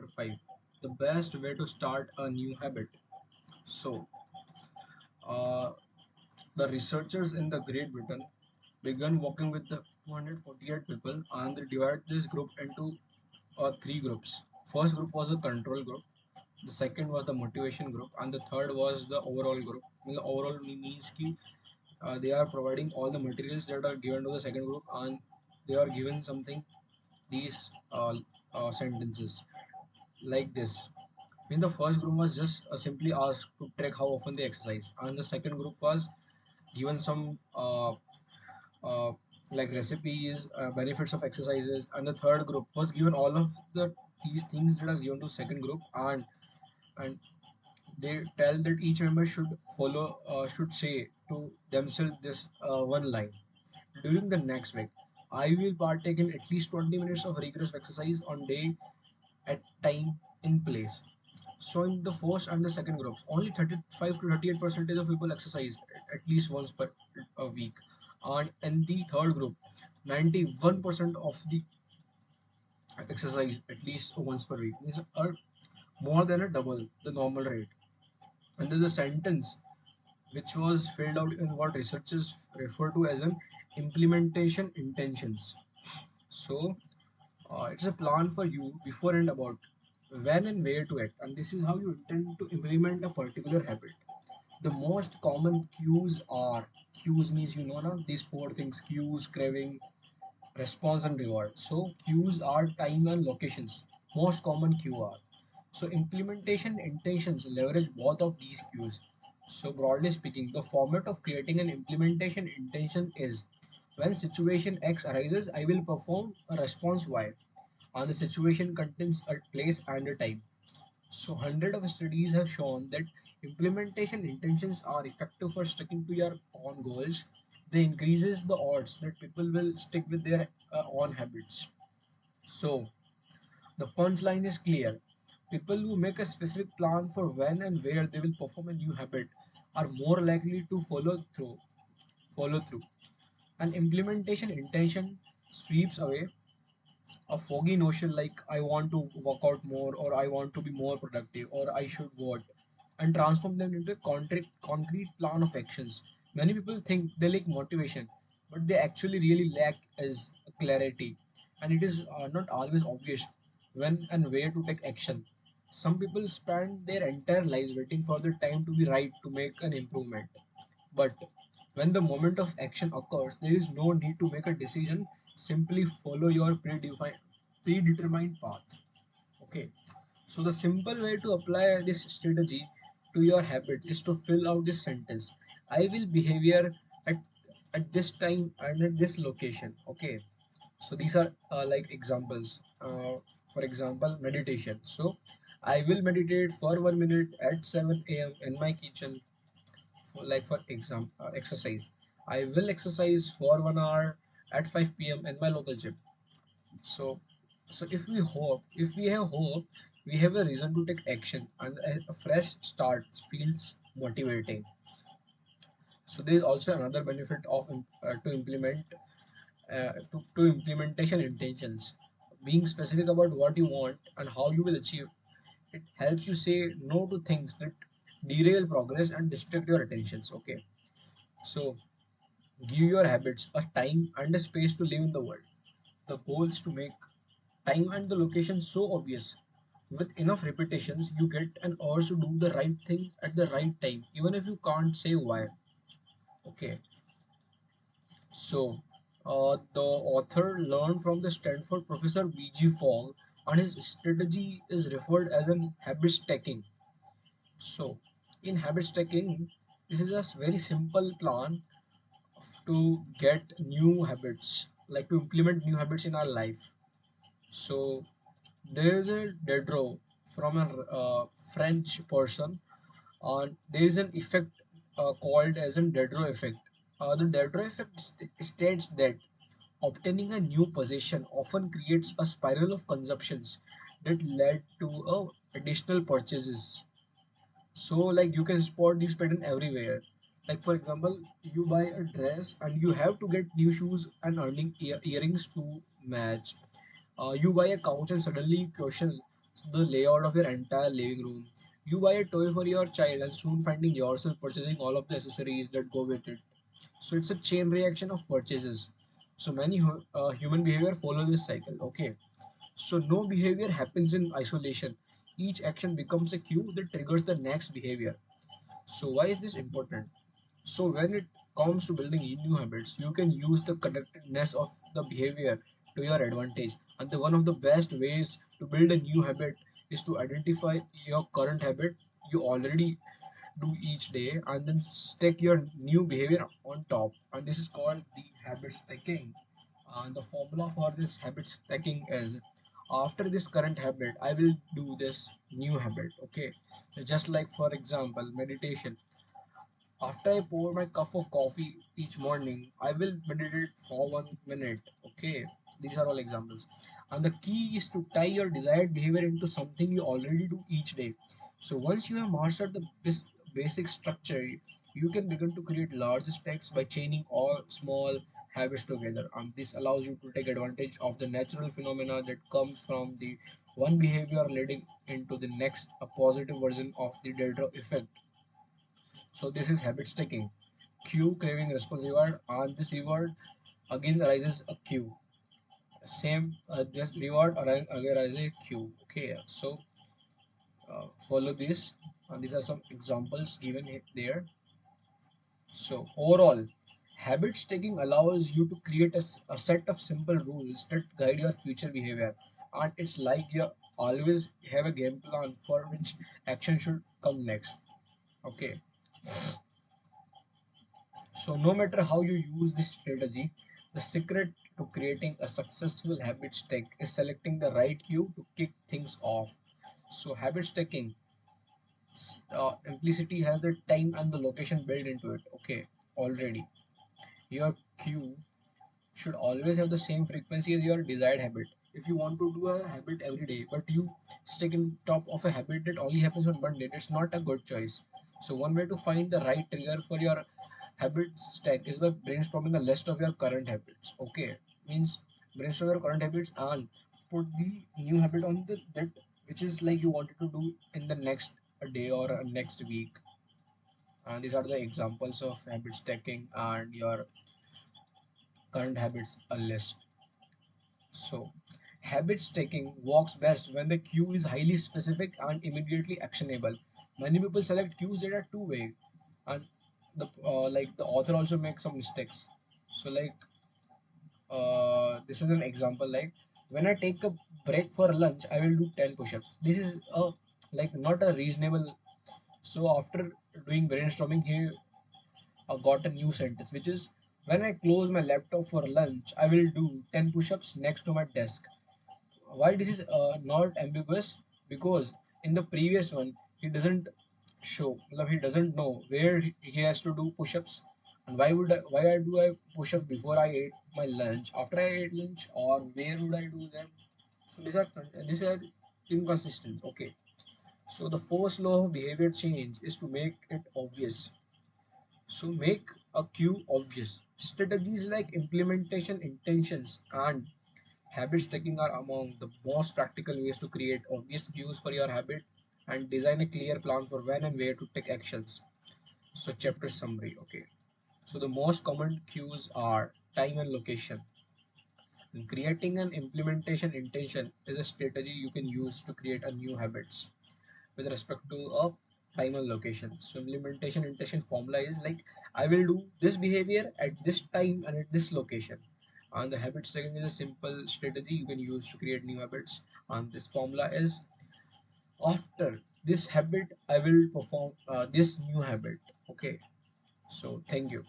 Chapter 5, The Best Way to Start a New Habit. So, uh, the researchers in the Great Britain began working with the 248 people and they divided this group into three groups. First group was a control group, the second was the motivation group, and the third was the overall group. The overall means ki, they are providing all the materials that are given to the second group and they are given something, these sentences like this. In the first group was just simply asked to track how often they exercise, and the second group was given some uh, like recipes, benefits of exercises, and the third group was given all of these things that are given to second group, and they tell that each member should follow should say to themselves this one line. During the next week, I will partake in at least 20 minutes of rigorous exercise on day at time in place. So in the first and the second groups, only 35 to 38 percentage of people exercise at least once per a week, and in the third group, 91% of the exercise at least once per week. These are more than a double the normal rate. And then the sentence which was filled out in what researchers refer to as an implementation intentions. So it's a plan for you before and about when and where to act, and this is how you intend to implement a particular habit. The most common cues means now these four things: cues, craving, response, and reward. So cues are time and locations. Most common QR. So implementation intentions leverage both of these cues. So broadly speaking, the format of creating an implementation intention is: when situation X arises, I will perform a response Y, and the situation contains a place and a time. So hundreds of studies have shown that implementation intentions are effective for sticking to your own goals. They increases the odds that people will stick with their own habits. So the punchline is clear. People who make a specific plan for when and where they will perform a new habit are more likely to follow through. An implementation intention sweeps away a foggy notion like I want to work out more, or I want to be more productive, or I should what, and transform them into a concrete plan of actions. Many people think they lack motivation, but they actually really lack is clarity, and it is not always obvious when and where to take action. Some people spend their entire lives waiting for the time to be right to make an improvement. But when the moment of action occurs, there is no need to make a decision. Simply follow your predetermined path. Okay. So the simple way to apply this strategy to your habit is to fill out this sentence. I will behavior at at this time and at this location. Okay. So these are like examples. For example, meditation. So I will meditate for 1 minute at 7 a.m. in my kitchen, for example exercise. I will exercise for 1 hour at 5 p.m. in my local gym. So so if we have hope, we have a reason to take action, and a fresh start feels motivating. So there is also another benefit of to implementation intentions. Being specific about what you want and how you will achieve it helps you say no to things that derail progress and distract your attentions. Okay. So give your habits a time and a space to live in the world. The goal is to make time and the location so obvious. With enough repetitions, you get an urge to do the right thing at the right time, even if you can't say why. Okay, so the author learned from the Stanford professor V.G. Fogg, and his strategy is referred as an habit stacking. So, in habit stacking, this is a very simple plan to get new habits, like to implement new habits in our life. So there is a Diderot from a French person, and there is an effect called as a Diderot effect. The Diderot effect states that obtaining a new possession often creates a spiral of consumptions that led to additional purchases. So like you can spot this pattern everywhere. Like for example, you buy a dress and you have to get new shoes and earrings to match. You buy a couch and suddenly you question the layout of your entire living room. You buy a toy for your child and soon finding yourself purchasing all of the accessories that go with it. So it's a chain reaction of purchases. So many human behavior follow this cycle. Okay. So no behavior happens in isolation. Each action becomes a cue that triggers the next behavior. So why is this important? So when it comes to building new habits, you can use the connectedness of the behavior to your advantage. And one of the best ways to build a new habit is to identify your current habit you already do each day and then stack your new behavior on top. And this is called the habit stacking. And the formula for this habit stacking is after this current habit, I will do this new habit. Okay. Just like for example, meditation. After I pour my cup of coffee each morning, I will meditate for 1 minute. Okay, these are all examples. And the key is to tie your desired behavior into something you already do each day. So once you have mastered the basic structure, you can begin to create large stacks by chaining all small habits together. And this allows you to take advantage of the natural phenomena that comes from the one behavior leading into the next, a positive version of the delta effect. So this is habit stacking. Cue craving response reward, and this reward again arises a cue. Same this reward again arises a cue. Okay, so follow this, and these are some examples given there. So overall, habit stacking allows you to create a set of simple rules that guide your future behavior, and it's like you always have a game plan for which action should come next. Okay. So, no matter how you use this strategy, the secret to creating a successful habit stack is selecting the right cue to kick things off. So, habit stacking implicitly has the time and the location built into it. Okay, already. Your cue should always have the same frequency as your desired habit. If you want to do a habit every day, but you stick in top of a habit that only happens on Monday, that's not a good choice. So one way to find the right trigger for your habit stack is by brainstorming a list of your current habits. Okay, means brainstorm your current habits and put the new habit on the that which is like you wanted to do in the next day or next week. And these are the examples of habit stacking and your current habits a list. So, habit stacking works best when the cue is highly specific and immediately actionable. Many people select cues that are too vague, and the author also makes some mistakes. So, this is an example. Like when I take a break for lunch, I will do 10 push-ups. This is not a reasonable. So after doing brainstorming, he got a new sentence, which is when I close my laptop for lunch, I will do 10 push-ups next to my desk. Why this is not ambiguous? Because in the previous one he doesn't show, like he doesn't know where he has to do push-ups, and why I do I push up before I ate my lunch, after I ate lunch, or where would I do them. So these are inconsistent. Okay, so the first law of behavior change is to make it obvious. So make a cue obvious. Strategies like implementation intentions and habit stacking are among the most practical ways to create obvious cues for your habit and design a clear plan for when and where to take actions. So, chapter summary. Okay. So, the most common cues are time and location. And creating an implementation intention is a strategy you can use to create a new habits with respect to a time and location. So, implementation intention formula is like I will do this behavior at this time and at this location. And the habit stacking is a simple strategy you can use to create new habits. And this formula is after this habit, I will perform this new habit. Okay. So thank you.